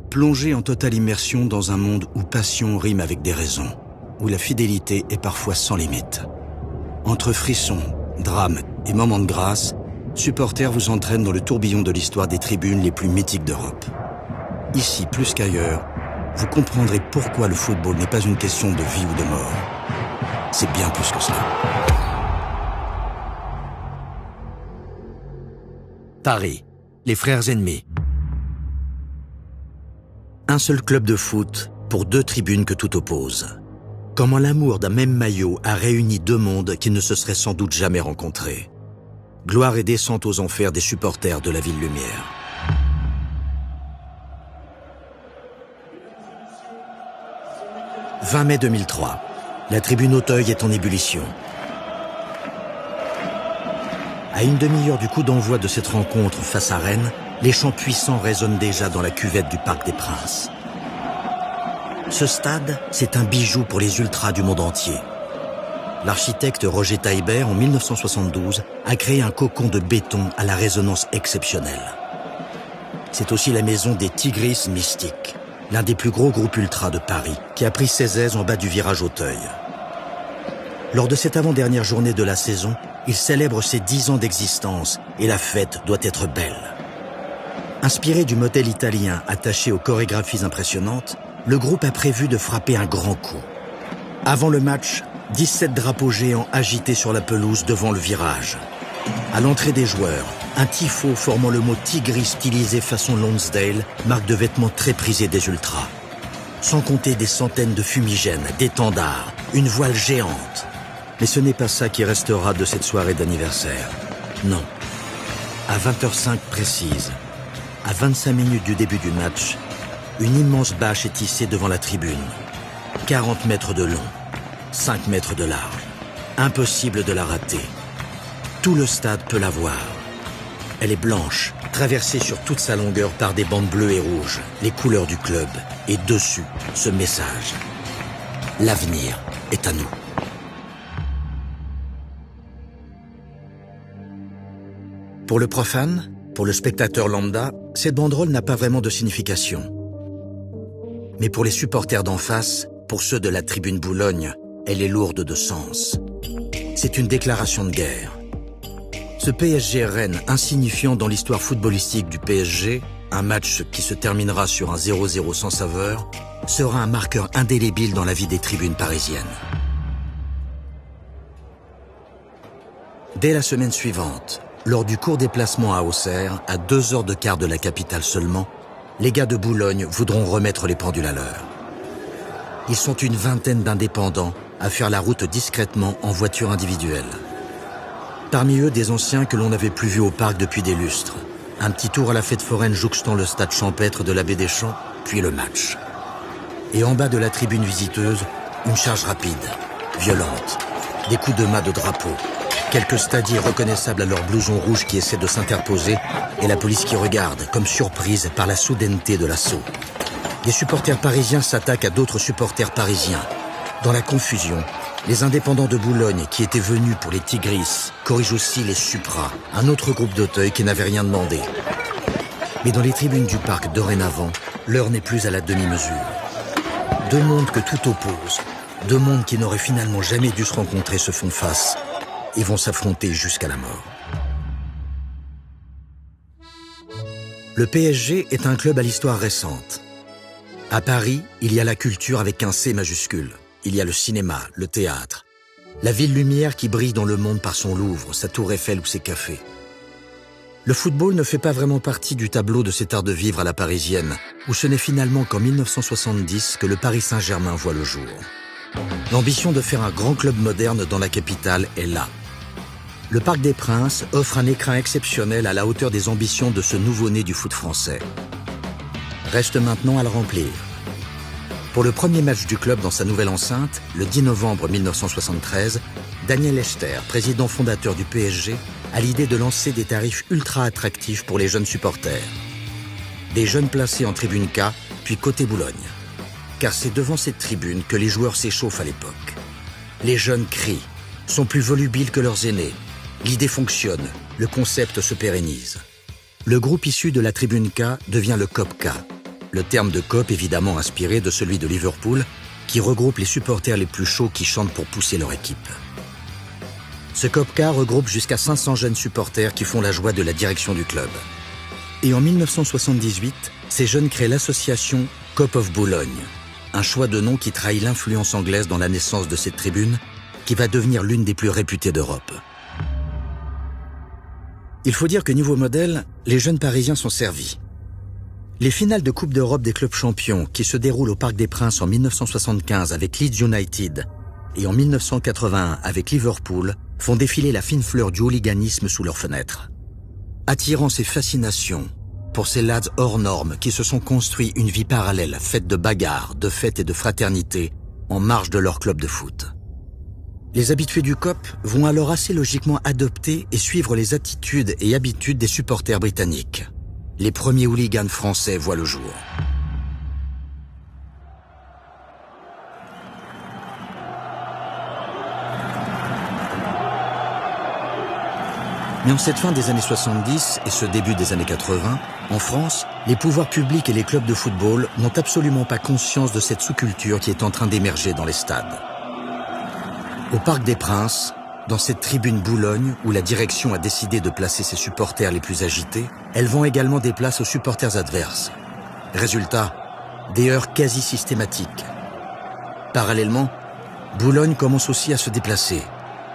Plongez en totale immersion dans un monde où passion rime avec déraison, où la fidélité est parfois sans limite. Entre frissons, drames et moments de grâce, Supporters vous entraîne dans le tourbillon de l'histoire des tribunes les plus mythiques d'Europe. Ici, plus qu'ailleurs, vous comprendrez pourquoi le football n'est pas une question de vie ou de mort. C'est bien plus que cela. Paris, les frères ennemis. Un seul club de foot pour deux tribunes que tout oppose. Comment l'amour d'un même maillot a réuni deux mondes qui ne se seraient sans doute jamais rencontrés. Gloire et descente aux enfers des supporters de la Ville Lumière. « 20 mai 2003. La tribune Auteuil est en ébullition. À une demi-heure du coup d'envoi de cette rencontre face à Rennes, les chants puissants résonnent déjà dans la cuvette du Parc des Princes. Ce stade, c'est un bijou pour les ultras du monde entier. L'architecte Roger Taillibert, en 1972, a créé un cocon de béton à la résonance exceptionnelle. C'est aussi la maison des Tigris Mystiques, l'un des plus gros groupes ultras de Paris, qui a pris ses aises en bas du virage Auteuil. Lors de cette avant-dernière journée de la saison, il célèbre ses 10 ans d'existence et la fête doit être belle. Inspiré du modèle italien attaché aux chorégraphies impressionnantes, le groupe a prévu de frapper un grand coup. Avant le match, 17 drapeaux géants agités sur la pelouse devant le virage. À l'entrée des joueurs, un tifo formant le mot Tigris stylisé façon Lonsdale, marque de vêtements très prisés des ultras. Sans compter des centaines de fumigènes, d'étendards, une voile géante. Mais ce n'est pas ça qui restera de cette soirée d'anniversaire. Non. À 20h05 précise, à 25 minutes du début du match, une immense bâche est tissée devant la tribune. 40 mètres de long, 5 mètres de large. Impossible de la rater. Tout le stade peut la voir. Elle est blanche, traversée sur toute sa longueur par des bandes bleues et rouges, les couleurs du club, et dessus, ce message. L'avenir est à nous. Pour le profane, pour le spectateur lambda, cette banderole n'a pas vraiment de signification. Mais pour les supporters d'en face, pour ceux de la tribune Boulogne, elle est lourde de sens. C'est une déclaration de guerre. Ce PSG Rennes insignifiant dans l'histoire footballistique du PSG, un match qui se terminera sur un 0-0 sans saveur, sera un marqueur indélébile dans la vie des tribunes parisiennes. Dès la semaine suivante, lors du court déplacement à Auxerre, à 2 heures de quart de la capitale seulement, les gars de Boulogne voudront remettre les pendules à l'heure. Ils sont une vingtaine d'indépendants à faire la route discrètement en voiture individuelle. Parmi eux, des anciens que l'on n'avait plus vus au parc depuis des lustres. Un petit tour à la fête foraine jouxtant le stade champêtre de l'Abbé des Champs, puis le match. Et en bas de la tribune visiteuse, une charge rapide, violente, des coups de mât de drapeau, quelques stadiers reconnaissables à leur blouson rouge qui essaient de s'interposer et la police qui regarde, comme surprise par la soudaineté de l'assaut. Des supporters parisiens s'attaquent à d'autres supporters parisiens. Dans la confusion, les indépendants de Boulogne qui étaient venus pour les Tigris corrigent aussi les Supras, un autre groupe d'Auteuil qui n'avait rien demandé. Mais dans les tribunes du parc dorénavant, l'heure n'est plus à la demi-mesure. Deux mondes que tout oppose, deux mondes qui n'auraient finalement jamais dû se rencontrer se font face et vont s'affronter jusqu'à la mort. Le PSG est un club à l'histoire récente. À Paris, il y a la culture avec un C majuscule. Il y a le cinéma, le théâtre. La ville lumière qui brille dans le monde par son Louvre, sa tour Eiffel ou ses cafés. Le football ne fait pas vraiment partie du tableau de cet art de vivre à la parisienne, où ce n'est finalement qu'en 1970 que le Paris Saint-Germain voit le jour. L'ambition de faire un grand club moderne dans la capitale est là. Le Parc des Princes offre un écrin exceptionnel à la hauteur des ambitions de ce nouveau-né du foot français. Reste maintenant à le remplir. Pour le premier match du club dans sa nouvelle enceinte, le 10 novembre 1973, Daniel Echter, président fondateur du PSG, a l'idée de lancer des tarifs ultra attractifs pour les jeunes supporters. Des jeunes placés en tribune K, puis côté Boulogne. Car c'est devant cette tribune que les joueurs s'échauffent à l'époque. Les jeunes crient, sont plus volubiles que leurs aînés. L'idée fonctionne, le concept se pérennise. Le groupe issu de la tribune K devient le COP K. Le terme de COP évidemment inspiré de celui de Liverpool, qui regroupe les supporters les plus chauds qui chantent pour pousser leur équipe. Ce COPCA regroupe jusqu'à 500 jeunes supporters qui font la joie de la direction du club. Et en 1978, ces jeunes créent l'association Cop of Boulogne, un choix de nom qui trahit l'influence anglaise dans la naissance de cette tribune, qui va devenir l'une des plus réputées d'Europe. Il faut dire que niveau modèle, les jeunes Parisiens sont servis. Les finales de Coupe d'Europe des clubs champions qui se déroulent au Parc des Princes en 1975 avec Leeds United et en 1981 avec Liverpool font défiler la fine fleur du hooliganisme sous leurs fenêtres. Attirance et fascination pour ces lads hors normes qui se sont construits une vie parallèle faite de bagarres, de fêtes et de fraternité en marge de leur club de foot. Les habitués du COP vont alors assez logiquement adopter et suivre les attitudes et habitudes des supporters britanniques. Les premiers hooligans français voient le jour. Mais en cette fin des années 70 et ce début des années 80, en France, les pouvoirs publics et les clubs de football n'ont absolument pas conscience de cette sous-culture qui est en train d'émerger dans les stades. Au Parc des Princes, dans cette tribune Boulogne où la direction a décidé de placer ses supporters les plus agités, elle vend également des places aux supporters adverses. Résultat, des heurts quasi systématiques. Parallèlement, Boulogne commence aussi à se déplacer.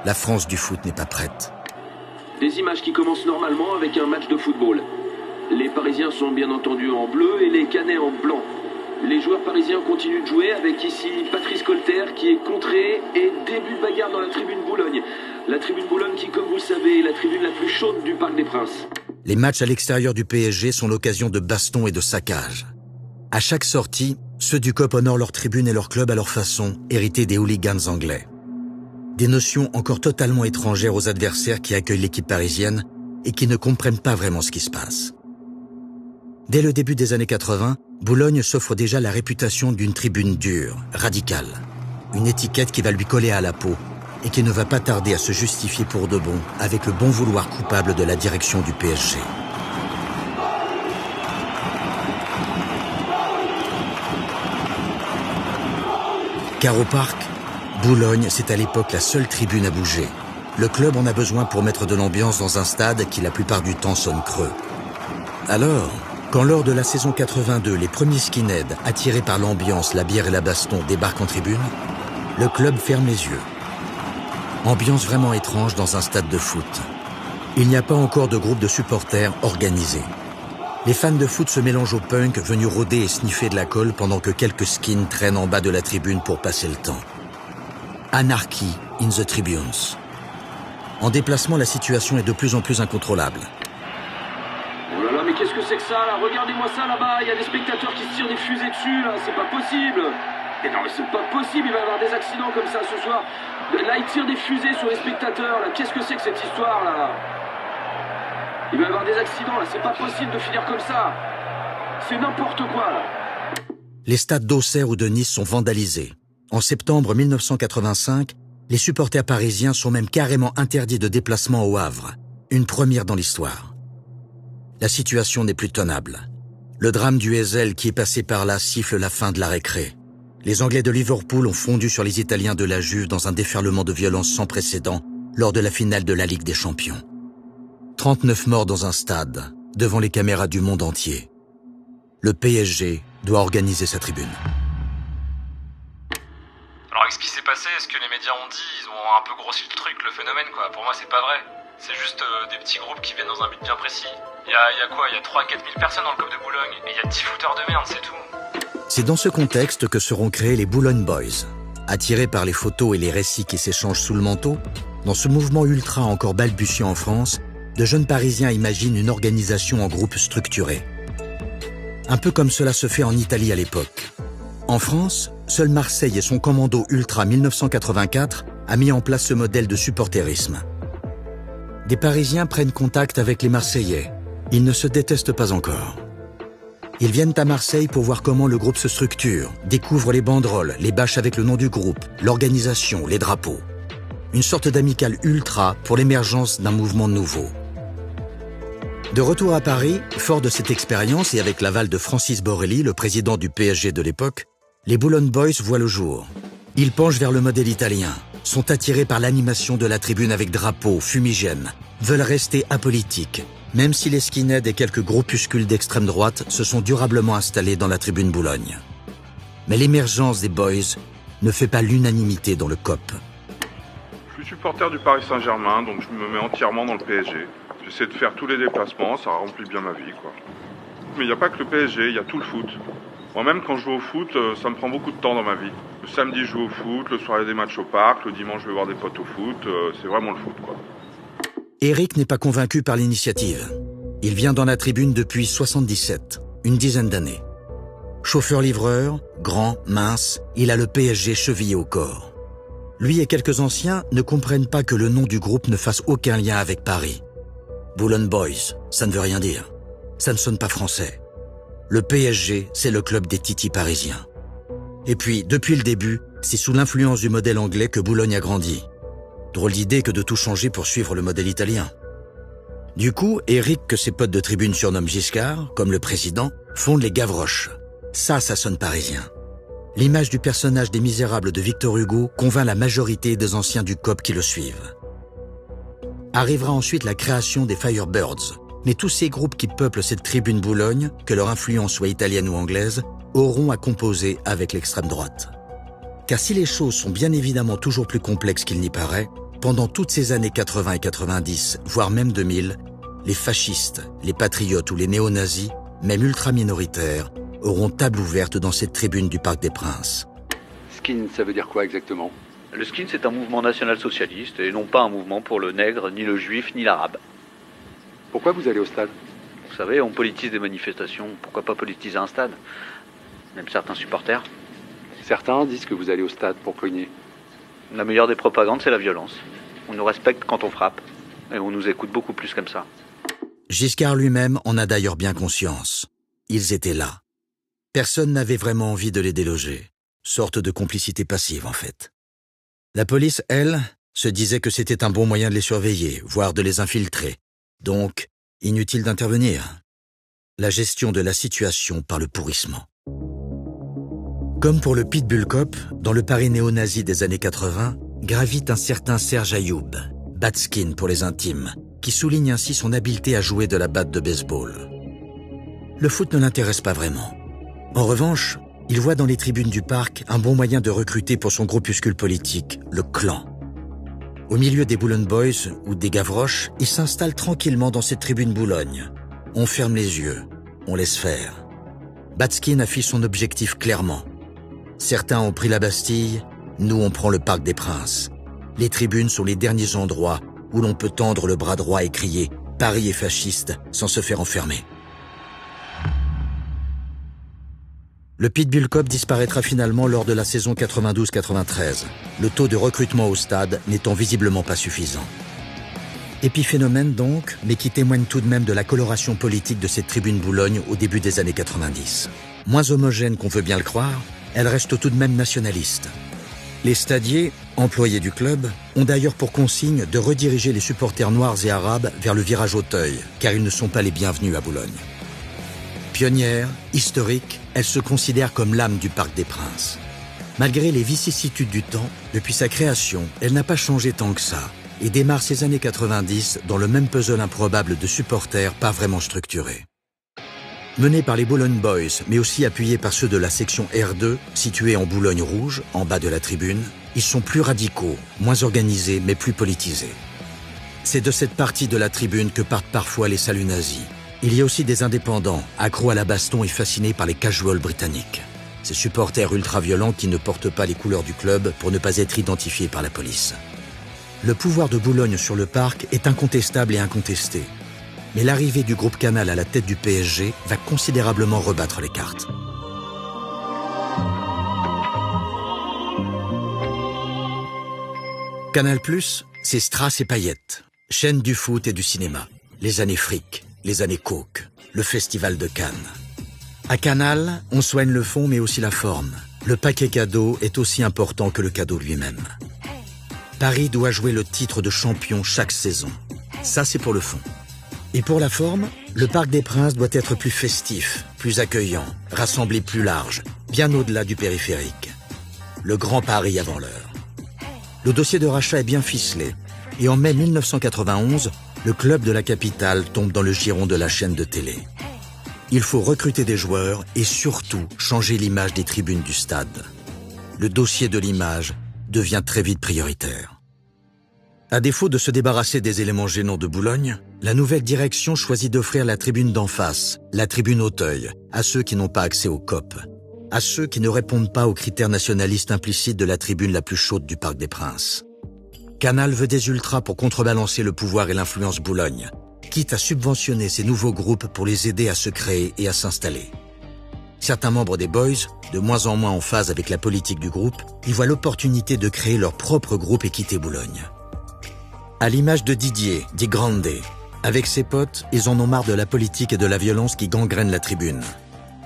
La France du foot n'est pas prête. Des images qui commencent normalement avec un match de football. Les Parisiens sont bien entendu en bleu et les Canets en blanc. Les joueurs parisiens continuent de jouer avec ici Patrice Colter qui est contré et début de bagarre dans la tribune Boulogne. La tribune Boulogne qui, comme vous le savez, est la tribune la plus chaude du Parc des Princes. Les matchs à l'extérieur du PSG sont l'occasion de bastons et de saccages. À chaque sortie, ceux du COP honorent leur tribune et leur club à leur façon, hérités des hooligans anglais. Des notions encore totalement étrangères aux adversaires qui accueillent l'équipe parisienne et qui ne comprennent pas vraiment ce qui se passe. Dès le début des années 80, Boulogne s'offre déjà la réputation d'une tribune dure, radicale. Une étiquette qui va lui coller à la peau et qui ne va pas tarder à se justifier pour de bon avec le bon vouloir coupable de la direction du PSG. Car au parc, Boulogne, c'est à l'époque la seule tribune à bouger. Le club en a besoin pour mettre de l'ambiance dans un stade qui la plupart du temps sonne creux. Alors, quand lors de la saison 82, les premiers skinheads, attirés par l'ambiance, la bière et la baston, débarquent en tribune, le club ferme les yeux. Ambiance vraiment étrange dans un stade de foot. Il n'y a pas encore de groupe de supporters organisé. Les fans de foot se mélangent aux punks venus rôder et sniffer de la colle pendant que quelques skins traînent en bas de la tribune pour passer le temps. Anarchy in the tribunes. En déplacement, la situation est de plus en plus incontrôlable. Oh là là, mais qu'est-ce que c'est que ça là? Regardez-moi ça là-bas, il y a des spectateurs qui se tirent des fusées dessus là, c'est pas possible. Et non mais c'est pas possible, il va y avoir des accidents comme ça ce soir. Là ils tirent des fusées sur les spectateurs là, qu'est-ce que c'est que cette histoire là? Il va y avoir des accidents là, c'est pas possible de finir comme ça. C'est n'importe quoi là. Les stades d'Auxerre ou de Nice sont vandalisés. En septembre 1985, les supporters parisiens sont même carrément interdits de déplacement au Havre. Une première dans l'histoire. La situation n'est plus tenable. Le drame du Heysel qui est passé par là siffle la fin de la récré. Les Anglais de Liverpool ont fondu sur les Italiens de la Juve dans un déferlement de violence sans précédent lors de la finale de la Ligue des Champions. 39 morts dans un stade, devant les caméras du monde entier. Le PSG doit organiser sa tribune. Alors avec ce qui s'est passé, ce que les médias ont dit, ils ont un peu grossi le truc, le phénomène quoi. Pour moi c'est pas vrai. C'est juste des petits groupes qui viennent dans un but bien précis. Il y a quoi? Il y a 3-4 000 personnes dans le club de Boulogne et il y a 10 footeurs de merde, c'est tout. C'est dans ce contexte que seront créés les Boulogne Boys. Attirés par les photos et les récits qui s'échangent sous le manteau, dans ce mouvement ultra encore balbutiant en France, de jeunes Parisiens imaginent une organisation en groupe structuré. Un peu comme cela se fait en Italie à l'époque. En France, seul Marseille et son commando Ultra 1984 a mis en place ce modèle de supporterisme. Des Parisiens prennent contact avec les Marseillais. Ils ne se détestent pas encore. Ils viennent à Marseille pour voir comment le groupe se structure, découvrent les banderoles, les bâches avec le nom du groupe, l'organisation, les drapeaux. Une sorte d'amicale ultra pour l'émergence d'un mouvement nouveau. De retour à Paris, fort de cette expérience et avec l'aval de Francis Borrelli, le président du PSG de l'époque, les Boulogne Boys voient le jour. Ils penchent vers le modèle italien, sont attirés par l'animation de la tribune avec drapeaux, fumigènes, veulent rester apolitiques, même si les skinheads et quelques groupuscules d'extrême droite se sont durablement installés dans la tribune Boulogne. Mais l'émergence des Boys ne fait pas l'unanimité dans le COP. Je suis supporter du Paris Saint-Germain, donc je me mets entièrement dans le PSG. J'essaie de faire tous les déplacements, ça remplit bien ma vie, quoi. Mais il n'y a pas que le PSG, il y a tout le foot. Moi-même, quand je joue au foot, ça me prend beaucoup de temps dans ma vie. Le samedi, je joue au foot, le soir, il y a des matchs au parc, le dimanche, je vais voir des potes au foot, c'est vraiment le foot, quoi. Éric n'est pas convaincu par l'initiative. Il vient dans la tribune depuis 77, une dizaine d'années. Chauffeur-livreur, grand, mince, il a le PSG chevillé au corps. Lui et quelques anciens ne comprennent pas que le nom du groupe ne fasse aucun lien avec Paris. Boulogne Boys, ça ne veut rien dire. Ça ne sonne pas français. Le PSG, c'est le club des titis parisiens. Et puis, depuis le début, c'est sous l'influence du modèle anglais que Boulogne a grandi. Drôle d'idée que de tout changer pour suivre le modèle italien. Du coup, Éric, que ses potes de tribune surnomment Giscard, comme le président, fonde les Gavroches. Ça sonne parisien. L'image du personnage des Misérables de Victor Hugo convainc la majorité des anciens du COP qui le suivent. Arrivera ensuite la création des Firebirds, mais tous ces groupes qui peuplent cette tribune Boulogne, que leur influence soit italienne ou anglaise, auront à composer avec l'extrême droite. Car si les choses sont bien évidemment toujours plus complexes qu'il n'y paraît, pendant toutes ces années 80 et 90, voire même 2000, les fascistes, les patriotes ou les néo-nazis, même ultra-minoritaires, auront table ouverte dans cette tribune du Parc des Princes. Skin, ça veut dire quoi exactement? Le skin, c'est un mouvement national-socialiste et non pas un mouvement pour le nègre, ni le juif, ni l'arabe. Pourquoi vous allez au stade? Vous savez, on politise des manifestations, pourquoi pas politiser un stade? Même certains supporters. Certains disent que vous allez au stade pour cogner. La meilleure des propagandes, c'est la violence. On nous respecte quand on frappe, et on nous écoute beaucoup plus comme ça. Giscard lui-même en a d'ailleurs bien conscience. Ils étaient là. Personne n'avait vraiment envie de les déloger. Sorte de complicité passive, en fait. La police, elle, se disait que c'était un bon moyen de les surveiller, voire de les infiltrer. Donc, inutile d'intervenir. La gestion de la situation par le pourrissement. Comme pour le Pitbull Cop, dans le Paris néo-nazi des années 80, gravite un certain Serge Ayoub, Batskin pour les intimes, qui souligne ainsi son habileté à jouer de la batte de baseball. Le foot ne l'intéresse pas vraiment. En revanche, il voit dans les tribunes du parc un bon moyen de recruter pour son groupuscule politique, le clan. Au milieu des Boulogne Boys ou des Gavroches, il s'installe tranquillement dans cette tribune Boulogne. On ferme les yeux, on laisse faire. Batskin affiche son objectif clairement. Certains ont pris la Bastille, nous on prend le Parc des Princes. Les tribunes sont les derniers endroits où l'on peut tendre le bras droit et crier « Paris est fasciste » sans se faire enfermer. Le Pitbull Cop disparaîtra finalement lors de la saison 92-93, le taux de recrutement au stade n'étant visiblement pas suffisant. Épiphénomène donc, mais qui témoigne tout de même de la coloration politique de cette tribune Boulogne au début des années 90. Moins homogène qu'on veut bien le croire, elle reste tout de même nationaliste. Les stadiers, employés du club, ont d'ailleurs pour consigne de rediriger les supporters noirs et arabes vers le virage Auteuil, car ils ne sont pas les bienvenus à Boulogne. Pionnière, historique, elle se considère comme l'âme du Parc des Princes. Malgré les vicissitudes du temps, depuis sa création, elle n'a pas changé tant que ça et démarre ses années 90 dans le même puzzle improbable de supporters pas vraiment structurés. Menée par les Boulogne Boys, mais aussi appuyée par ceux de la section R2, située en Boulogne Rouge, en bas de la tribune, ils sont plus radicaux, moins organisés, mais plus politisés. C'est de cette partie de la tribune que partent parfois les saluts nazis. Il y a aussi des indépendants, accros à la baston et fascinés par les casuals britanniques. Ces supporters ultra-violents qui ne portent pas les couleurs du club pour ne pas être identifiés par la police. Le pouvoir de Boulogne sur le parc est incontestable et incontesté. Mais l'arrivée du groupe Canal à la tête du PSG va considérablement rebattre les cartes. Canal+, c'est Strass et Paillettes, chaîne du foot et du cinéma, les années fric, les années coke, le festival de Cannes. À Canal, on soigne le fond mais aussi la forme. Le paquet cadeau est aussi important que le cadeau lui-même. Paris doit jouer le titre de champion chaque saison. Ça, c'est pour le fond. Et pour la forme, Le Parc des Princes doit être plus festif, plus accueillant, rassembler plus large, bien au-delà du périphérique. Le Grand Paris avant l'heure. Le dossier de rachat est bien ficelé, et en mai 1991, le club de la capitale tombe dans le giron de la chaîne de télé. Il faut recruter des joueurs et surtout changer l'image des tribunes du stade. Le dossier de l'image devient très vite prioritaire. À défaut de se débarrasser des éléments gênants de Boulogne, la nouvelle direction choisit d'offrir la tribune d'en face, la tribune Auteuil, à ceux qui n'ont pas accès au COP, à ceux qui ne répondent pas aux critères nationalistes implicites de la tribune la plus chaude du Parc des Princes. Canal veut des ultras pour contrebalancer le pouvoir et l'influence Boulogne, quitte à subventionner ces nouveaux groupes pour les aider à se créer et à s'installer. Certains membres des Boys, de moins en moins en phase avec la politique du groupe, y voient l'opportunité de créer leur propre groupe et quitter Boulogne. À l'image de Didier, dit Grande, avec ses potes, ils en ont marre de la politique et de la violence qui gangrènent la tribune.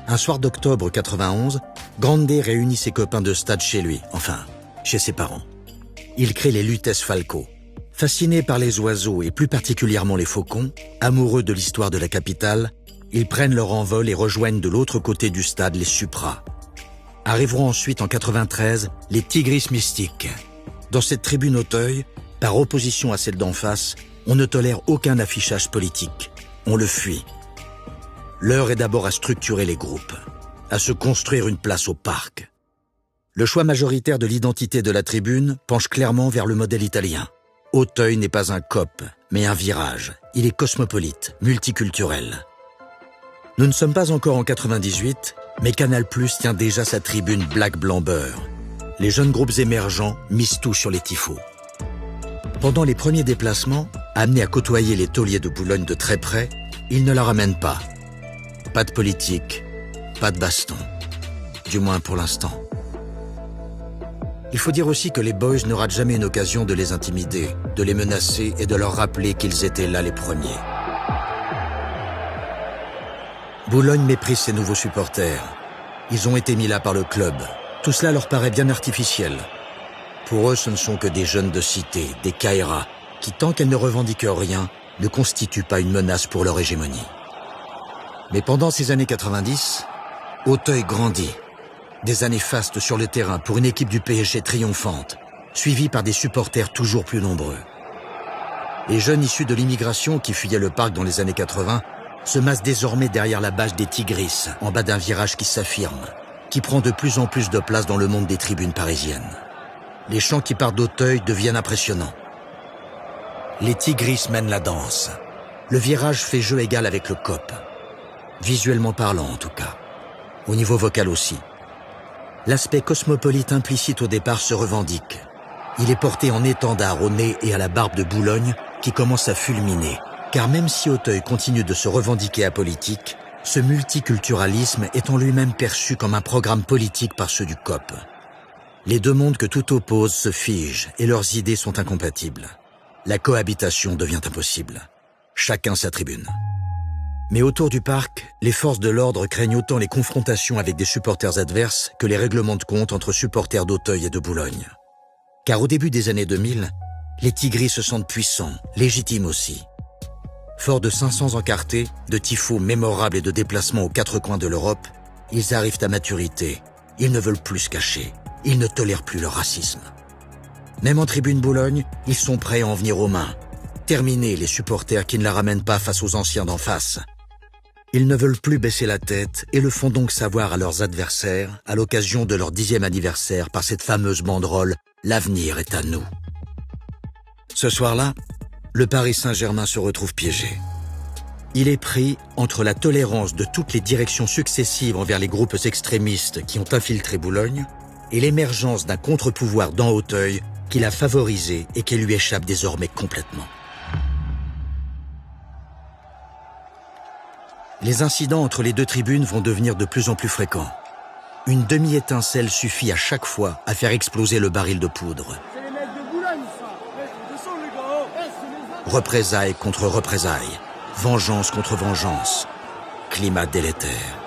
Un soir d'octobre 91, Grande réunit ses copains de stade chez lui, enfin, chez ses parents. Il crée les Lutèce Falco. Fascinés par les oiseaux et plus particulièrement les faucons, amoureux de l'histoire de la capitale, ils prennent leur envol et rejoignent de l'autre côté du stade les Supras. Arriveront ensuite en 93 les Tigris Mystiques. Dans cette tribune Auteuil, par opposition à celle d'en face, on ne tolère aucun affichage politique. On le fuit. L'heure est d'abord à structurer les groupes, à se construire une place au parc. Le choix majoritaire de l'identité de la tribune penche clairement vers le modèle italien. Auteuil n'est pas un COP, mais un virage. Il est cosmopolite, multiculturel. Nous ne sommes pas encore en 98, mais Canal+ tient déjà sa tribune Black-Blanc-Beurre. Les jeunes groupes émergents misent tout sur les tifos. Pendant les premiers déplacements, amenés à côtoyer les tauliers de Boulogne de très près, ils ne la ramènent pas. Pas de politique, pas de baston. Du moins pour l'instant. Il faut dire aussi que les Boys ne ratent jamais une occasion de les intimider, de les menacer et de leur rappeler qu'ils étaient là les premiers. Boulogne méprise ses nouveaux supporters. Ils ont été mis là par le club. Tout cela leur paraît bien artificiel. Pour eux, ce ne sont que des jeunes de cité, des Kairas, qui, tant qu'elles ne revendiquent rien, ne constituent pas une menace pour leur hégémonie. Mais pendant ces années 90, Auteuil grandit. Des années fastes sur le terrain pour une équipe du PSG triomphante, suivie par des supporters toujours plus nombreux. Les jeunes issus de l'immigration qui fuyaient le parc dans les années 80 se massent désormais derrière la bâche des Tigris, en bas d'un virage qui s'affirme, qui prend de plus en plus de place dans le monde des tribunes parisiennes. Les chants qui partent d'Auteuil deviennent impressionnants. Les Tigris mènent la danse. Le virage fait jeu égal avec le COP. Visuellement parlant en tout cas. Au niveau vocal aussi. L'aspect cosmopolite implicite au départ se revendique. Il est porté en étendard au nez et à la barbe de Boulogne qui commence à fulminer. Car même si Auteuil continue de se revendiquer apolitique, ce multiculturalisme est en lui-même perçu comme un programme politique par ceux du COP. Les deux mondes que tout oppose se figent et leurs idées sont incompatibles. La cohabitation devient impossible. Chacun sa tribune. Mais autour du parc, les forces de l'ordre craignent autant les confrontations avec des supporters adverses que les règlements de compte entre supporters d'Auteuil et de Boulogne. Car au début des années 2000, les Tigris se sentent puissants, légitimes aussi. Forts de 500 encartés, de tifos mémorables et de déplacements aux quatre coins de l'Europe, ils arrivent à maturité. Ils ne veulent plus se cacher. Ils ne tolèrent plus le racisme. Même en tribune Boulogne, ils sont prêts à en venir aux mains. Terminer les supporters qui ne la ramènent pas face aux anciens d'en face. Ils ne veulent plus baisser la tête et le font donc savoir à leurs adversaires à l'occasion de leur 10e anniversaire par cette fameuse banderole « L'avenir est à nous ». Ce soir-là, le Paris Saint-Germain se retrouve piégé. Il est pris entre la tolérance de toutes les directions successives envers les groupes extrémistes qui ont infiltré Boulogne et l'émergence d'un contre-pouvoir dans Auteuil qui l'a favorisé et qui lui échappe désormais complètement. Les incidents entre les deux tribunes vont devenir de plus en plus fréquents. Une demi-étincelle suffit à chaque fois à faire exploser le baril de poudre. C'est les mecs de Boulogne, ça. Descends, les gars. Représailles contre représailles. Vengeance contre vengeance. Climat délétère.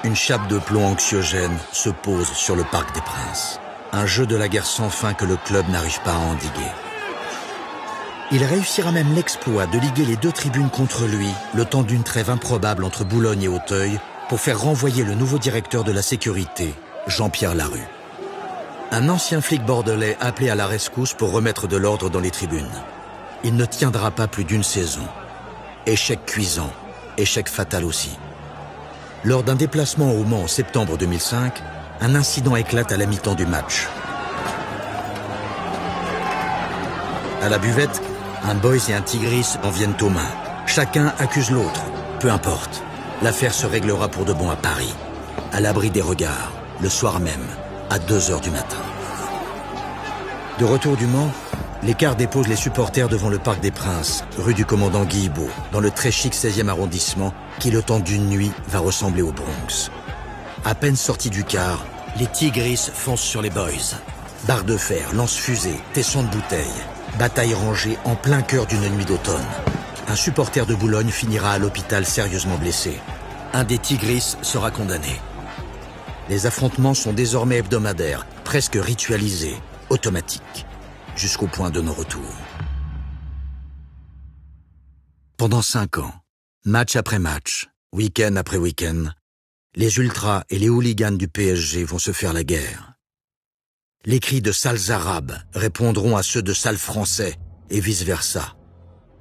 Une chape de plomb anxiogène se pose sur le Parc des Princes. Un jeu de la guerre sans fin que le club n'arrive pas à endiguer. Il réussira même l'exploit de liguer les deux tribunes contre lui, le temps d'une trêve improbable entre Boulogne et Auteuil, pour faire renvoyer le nouveau directeur de la sécurité, Jean-Pierre Larue. Un ancien flic bordelais appelé à la rescousse pour remettre de l'ordre dans les tribunes. Il ne tiendra pas plus d'une saison. Échec cuisant, échec fatal aussi. Lors d'un déplacement au Mans en septembre 2005, un incident éclate à la mi-temps du match. À la buvette, un Boys et un Tigris en viennent aux mains. Chacun accuse l'autre. Peu importe. L'affaire se réglera pour de bon à Paris. À l'abri des regards, le soir même, à 2h du matin. De retour du Mans, les cars déposent les supporters devant le Parc des Princes, rue du commandant Guillebaud, dans le très chic 16e arrondissement, qui le temps d'une nuit va ressembler au Bronx. À peine sortis du car, les Tigris foncent sur les Boys. Barres de fer, lance-fusées, tessons de bouteilles. Bataille rangée en plein cœur d'une nuit d'automne. Un supporter de Boulogne finira à l'hôpital sérieusement blessé. Un des Tigris sera condamné. Les affrontements sont désormais hebdomadaires, presque ritualisés, automatiques, jusqu'au point de non-retour. Pendant 5 ans, match après match, week-end après week-end, les ultras et les hooligans du PSG vont se faire la guerre. Les cris de sales arabes répondront à ceux de sales français et vice-versa,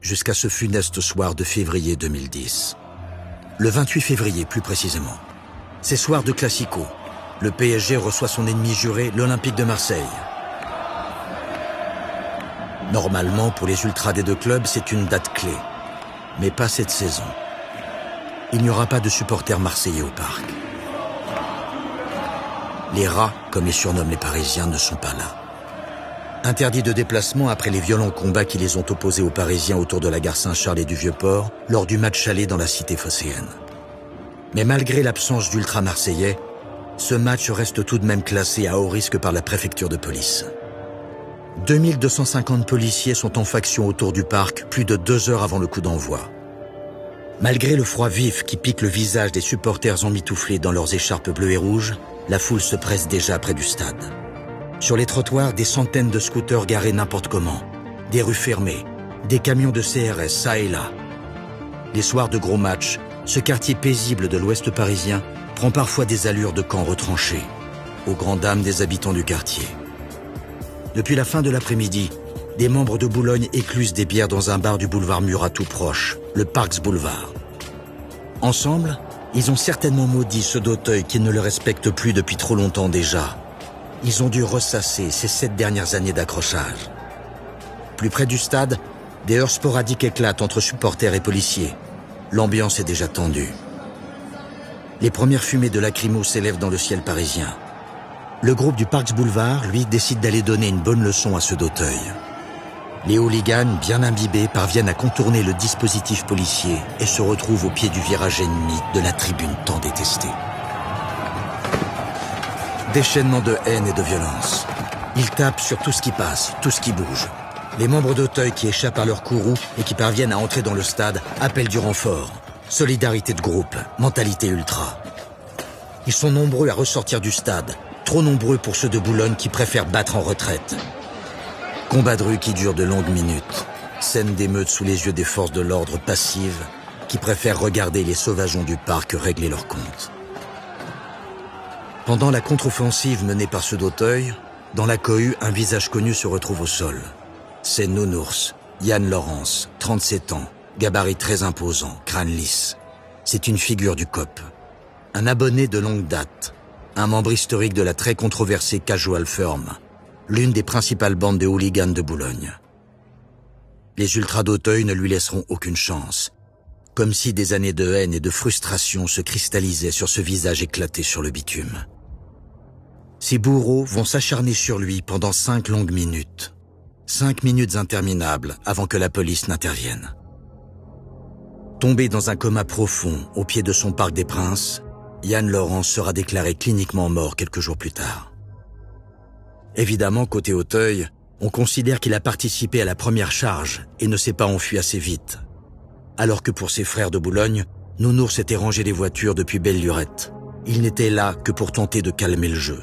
jusqu'à ce funeste soir de février 2010. Le 28 février, plus précisément. C'est soir de Classico. Le PSG reçoit son ennemi juré, l'Olympique de Marseille. Normalement, pour les ultras des deux clubs, c'est une date clé. Mais pas cette saison. Il n'y aura pas de supporters marseillais au parc. Les rats, comme les surnomment les Parisiens, ne sont pas là. Interdits de déplacement après les violents combats qui les ont opposés aux Parisiens autour de la gare Saint-Charles et du Vieux-Port lors du match aller dans la cité phocéenne. Mais malgré l'absence d'ultra-marseillais, ce match reste tout de même classé à haut risque par la préfecture de police. 2250 policiers sont en faction autour du parc plus de 2 heures avant le coup d'envoi. Malgré le froid vif qui pique le visage des supporters emmitouflés dans leurs écharpes bleues et rouges, la foule se presse déjà près du stade. Sur les trottoirs, des centaines de scooters garés n'importe comment, des rues fermées, des camions de CRS ça et là. Les soirs de gros matchs, ce quartier paisible de l'ouest parisien prend parfois des allures de camp retranché, aux grandes dames des habitants du quartier. Depuis la fin de l'après-midi, des membres de Boulogne éclusent des bières dans un bar du boulevard Murat tout proche, le Parks Boulevard. Ensemble, ils ont certainement maudit ceux d'Auteuil qui ne le respectent plus depuis trop longtemps déjà. Ils ont dû ressasser ces 7 dernières années d'accrochage. Plus près du stade, des heurts sporadiques éclatent entre supporters et policiers. L'ambiance est déjà tendue. Les premières fumées de lacrymo s'élèvent dans le ciel parisien. Le groupe du Parks Boulevard, lui, décide d'aller donner une bonne leçon à ceux d'Auteuil. Les hooligans, bien imbibés, parviennent à contourner le dispositif policier et se retrouvent au pied du virage ennemi de la tribune tant détestée. Déchaînement de haine et de violence. Ils tapent sur tout ce qui passe, tout ce qui bouge. Les membres d'Auteuil qui échappent à leur courroux et qui parviennent à entrer dans le stade appellent du renfort. Solidarité de groupe, mentalité ultra. Ils sont nombreux à ressortir du stade, trop nombreux pour ceux de Boulogne qui préfèrent battre en retraite. Combat de rue qui dure de longues minutes. Scène d'émeute sous les yeux des forces de l'ordre passives qui préfèrent regarder les sauvageons du parc régler leurs comptes. Pendant la contre-offensive menée par ceux d'Auteuil, dans la cohue, un visage connu se retrouve au sol. C'est Nounours, Yann Laurence, 37 ans, gabarit très imposant, crâne lisse. C'est une figure du COP. Un abonné de longue date, un membre historique de la très controversée Casual Firm, l'une des principales bandes de hooligans de Boulogne. Les ultras d'Auteuil ne lui laisseront aucune chance, comme si des années de haine et de frustration se cristallisaient sur ce visage éclaté sur le bitume. Ces bourreaux vont s'acharner sur lui pendant 5 longues minutes. 5 minutes interminables avant que la police n'intervienne. Tombé dans un coma profond au pied de son Parc des Princes, Yann Laurence sera déclaré cliniquement mort quelques jours plus tard. Évidemment, côté Auteuil, on considère qu'il a participé à la première charge et ne s'est pas enfui assez vite. Alors que pour ses frères de Boulogne, Nounours s'était rangé les voitures depuis belle lurette. Il n'était là que pour tenter de calmer le jeu.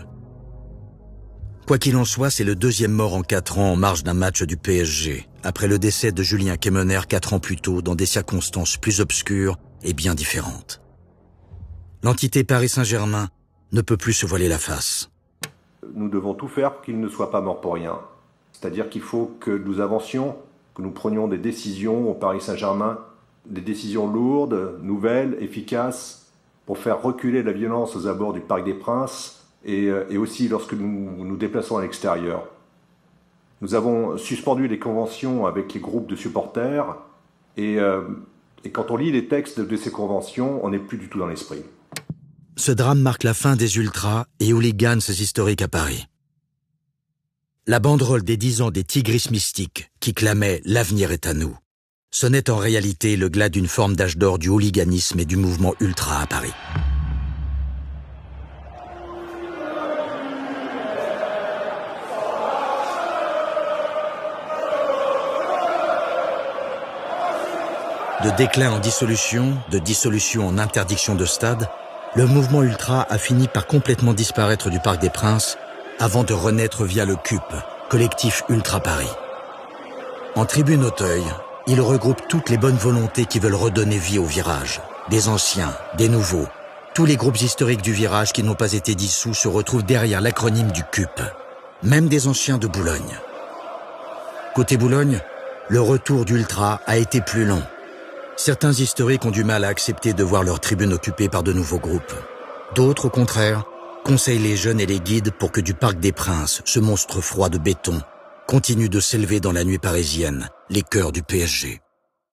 Quoi qu'il en soit, c'est le deuxième mort en 4 ans en marge d'un match du PSG, après le décès de Julien Quémener 4 ans plus tôt dans des circonstances plus obscures et bien différentes. L'entité Paris Saint-Germain ne peut plus se voiler la face. Nous devons tout faire pour qu'il ne soit pas mort pour rien. C'est-à-dire qu'il faut que nous avancions, que nous prenions des décisions au Paris Saint-Germain, des décisions lourdes, nouvelles, efficaces, pour faire reculer la violence aux abords du Parc des Princes et aussi lorsque nous nous déplaçons à l'extérieur. Nous avons suspendu les conventions avec les groupes de supporters et quand on lit les textes de ces conventions, on n'est plus du tout dans l'esprit. Ce drame marque la fin des ultras et hooligans historiques à Paris. La banderole des 10 ans des Tigris mystiques, qui clamait « L'avenir est à nous », sonnait en réalité le glas d'une forme d'âge d'or du hooliganisme et du mouvement ultra à Paris. De déclin en dissolution, de dissolution en interdiction de stade, le mouvement ultra a fini par complètement disparaître du Parc des Princes avant de renaître via le CUP, Collectif Ultra Paris. En tribune Auteuil, il regroupe toutes les bonnes volontés qui veulent redonner vie au virage. Des anciens, des nouveaux. Tous les groupes historiques du virage qui n'ont pas été dissous se retrouvent derrière l'acronyme du CUP. Même des anciens de Boulogne. Côté Boulogne, le retour d'Ultra a été plus long. Certains historiques ont du mal à accepter de voir leur tribune occupée par de nouveaux groupes. D'autres, au contraire, conseillent les jeunes et les guides pour que du Parc des Princes, ce monstre froid de béton, continue de s'élever dans la nuit parisienne, les cœurs du PSG.